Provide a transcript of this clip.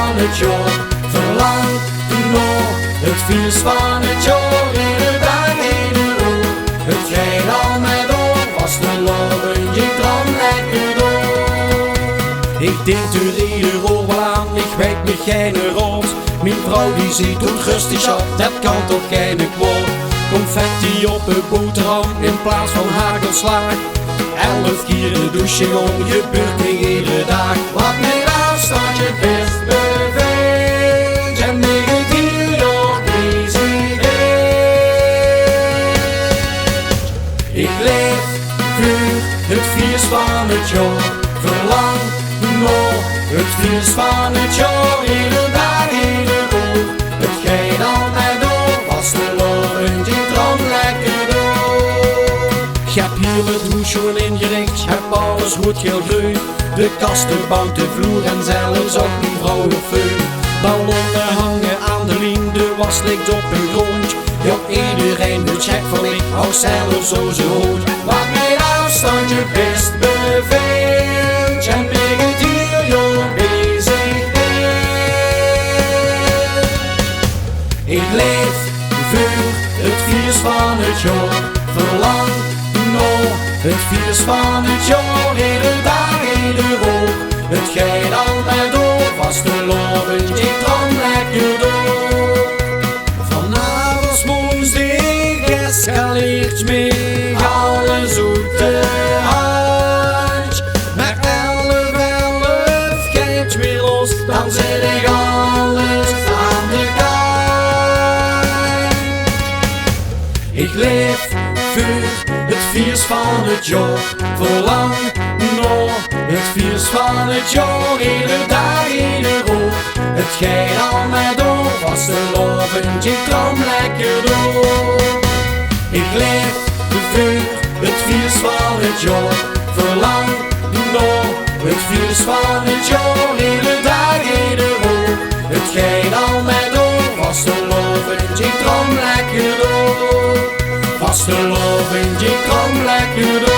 van het jaar. Verlang nog het viers van het jaar. Iedere dag, ieder oor. Het gaat al met door. Was de loven, je dram lekker door. Ik denk er ieder oor wel aan. Ik weet me geen rood. Mijn vrouw die ziet hoe rustig op. Dat kan toch geen kwaad. Confetti op een boterham in plaats van hagelslag. 11 keer in de douche om gebeurt niet iedere dag. Wat meer afstand je best beweegt en 19 jaar president. Ik leef voor het viers van het jaar. Verlang nog het viers van het jaar. Iedere dag, ieder oor. Het gaat al mij door. Was de loven, die dram lekker door. Ik heb hier het douche ingericht. Heb alles goed heel groen. De kasten, bank, de vloer en zelfs ook mijn vrouw gefeun. Ballonnen hangen aan de lijn. De was ligt op een grond. Ja, iedereen wil check van ik. Hou zelfs zo zo goed. Wat meer afstand je best bevindt. En begint hier jong bezig bent. Ik leef voor het viers van het jaar. Verlang nog het viers van het jaar. Iedere dag, ieder oor. Het gaat al mij door. Vast de loven, ik dram lekker door. Vanavond woensdag escaleert mee alle zoete hart. Maar 11 gaat weer los. Dan zet ik alles aan de kant. Ik leef voor het viers van het jaar. Verlang nog het viers van het jaar. Iedere dag, ieder oor. Het gaat al mij door. Was de loven, ik dram lekker door. Ik leef voor het viers van het jaar. Verlang nog het viers van het jaar. Iedere dag, ieder oor. Het gaat al mij door. Was de loven, ik dram lekker door. Was de loven, ik dram lekker door.